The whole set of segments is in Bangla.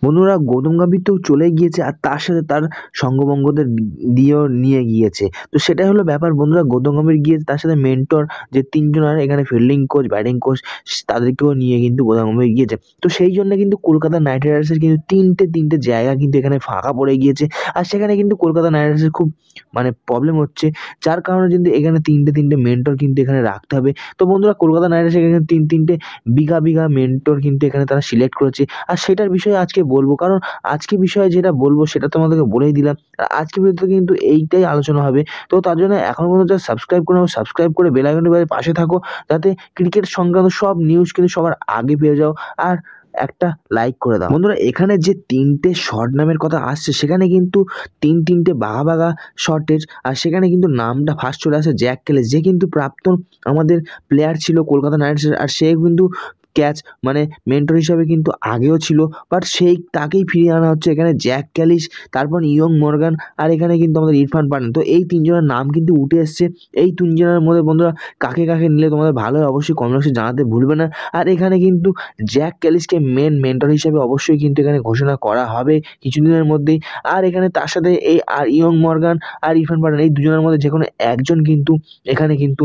বন্ধুরা গৌতম গম্ভীর তো চলে গিয়েছে আর তার সাথে তার সঙ্গবঙ্গদের দিয়েও নিয়ে গিয়েছে। তো সেটাই হলো ব্যাপার বন্ধুরা, গৌতম গম্ভীর গিয়েছে তার সাথে মেন্টর যে ৩ জন আর এখানে ফিল্ডিং কোচ, ব্যাটিং কোচ তাদেরকেও নিয়ে কিন্তু গৌতম গম্ভীর গিয়েছে। তো সেই জন্য কিন্তু কলকাতা নাইট রাইডার্সের কিন্তু ৩টে জায়গা কিন্তু এখানে ফাঁকা পড়ে গিয়েছে। আর সেখানে কিন্তু কলকাতা নাইট রাইডার্সের খুব প্রবলেম হচ্ছে। যার কারণে কিন্তু এখানে ৩টে মেন্টর কিন্তু এখানে রাখতে হবে। তো বন্ধুরা কলকাতা নাইট রাইডার্স এখানে ৩টে বিঘা মেন্টর কিন্তু এখানে তারা সিলেক্ট করেছে। আর সেটার বিষয়ে আজকে বলবো, কারণ আজকে বিষয়ে যেটা বলবো সেটা তোমাদেরকে বলেই দিলাম। আর আজকে ভিডিওতে কিন্তু এইটাই আলোচনা হবে। তো তার জন্য এখনো পর্যন্ত যারা সাবস্ক্রাইব করে বেল আইকনের পাশে থাকো, যাতে ক্রিকেট সংক্রান্ত সব নিউজ কিন্তু সবার আগে পেয়ে যাও। আর একটা লাইক করে দাও বন্ধুরা। এখানে যে ৩টে শট নামের কথা আসছে সেখানে কিন্তু তিনটে বাঘা শটের, আর সেখানে কিন্তু নামটা ফার্স্ট চলে আসে জ্যাক ক্যালিস, যে কিন্তু প্রাক্তন আমাদের প্লেয়ার ছিল কলকাতা নাইট রাইডার্সের। আর সে কিন্তু ক্যাচ মেন্টর হিসাবে কিন্তু আগেও ছিল, বাট তাকেই ফিরিয়ে আনা হচ্ছে এখানে জ্যাক ক্যালিস, তারপর ইয়ং মর্গান, আর এখানে কিন্তু আমাদের ইরফান পাঠান। তো এই ৩ জনের নাম কিন্তু উঠে এসছে। এই ৩ জনের মধ্যে বন্ধুরা কাকে নিলে তোমাদের ভালো হয় অবশ্যই কমেন্ট বক্সে জানাতে ভুলবে না। আর এখানে কিন্তু জ্যাক ক্যালিসকে মেন্টর হিসেবে অবশ্যই কিন্তু এখানে ঘোষণা করা হবে কিছুদিনের মধ্যেই। আর এখানে তার সাথে আর ইয়ং মর্গান আর ইরফান পাঠান, এই দুজনের মধ্যে যে কোনো একজন কিন্তু এখানে কিন্তু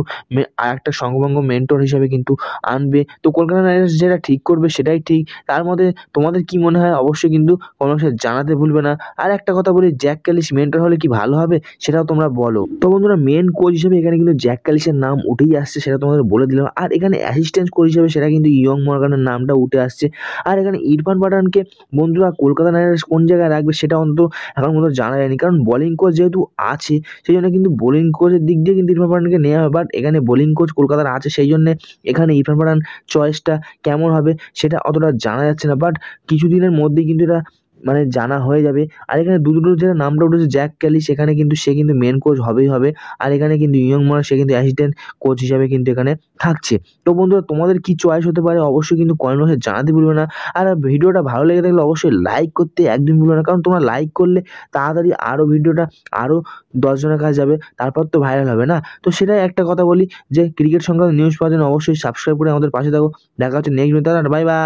আর একটা সঙ্গবঙ্গ মেন্টর হিসাবে কিন্তু আনবে। তো কলকাতা নাইট রাইডার্স যেটা ঠিক করবে সেটাই ঠিক। তার মধ্যে তোমাদের কি মনে হয় অবশ্যই কিন্তু কমেন্ট বক্সে জানাতে ভুলবে না। আর একটা কথা বলি, জ্যাক ক্যালিস মেন্টর হলে কি ভালো হবে সেটাও তোমরা বলো। তো বন্ধুরা মেন কোচ হিসেবে এখানে কিন্তু জ্যাক ক্যালিসের নাম উঠেই আসছে, সেটা তোমাদের বলে দিলাম। আর এখানে অ্যাসিস্ট্যান্ট কোচ হিসেবে সেটা কিন্তু ইয়ং মর্গানের নামটা উঠে আসছে। আর এখানে ইরফান পাঠানকে বন্ধুরা কলকাতা নাইট রাইডার্স কোন জায়গায় রাখবে সেটা অন্তত এখন পর্যন্ত জানা যায়নি, কারণ বোলিং কোচ যেহেতু আছে সেই জন্য কিন্তু বোলিং কোচের দিক দিয়ে কিন্তু ইরফান পাঠানকে নেওয়া হবে। বাট এখানে বোলিং কোচ কলকাতার আছে, সেই জন্য এখানে ইরফান পাঠান চয়েসটা কেমন হবে সেটা অতটা জানা যাচ্ছে না। বাট কিছুদিনের মধ্যেই কিন্তু এটা জানা হয়ে যাবে। আর এখানে দুটো যেটা নামটা উঠেছে জ্যাক ক্যালিস, সেখানে কিন্তু সে কিন্তু মেন কোচ হবেই হবে। আর এখানে কিন্তু ইয়ং মর্গান সে কিন্তু অ্যাসিস্ট্যান্ট কোচ হিসাবে কিন্তু এখানে থাকছে। তো বন্ধুরা তোমাদের কি চয়েস হতে পারে অবশ্যই কিন্তু কমেন্ট বক্সে জানাতে ভুলবে না। আর ভিডিওটা ভালো লেগে থাকলে অবশ্যই লাইক করতে একদম ভুলবে না, কারণ তোমরা লাইক করলে তাড়াতাড়ি আরও ভিডিওটা আরও 10 জনের কাছে যাবে, তারপর তো ভাইরাল হবে না। তো সেটাই একটা কথা বলি যে ক্রিকেট সংক্রান্ত নিউজ পাওয়ার জন্য অবশ্যই সাবস্ক্রাইব করে আমাদের পাশে থাকো। দেখা হচ্ছে নেক্সট ভিডিওতে। Bye bye.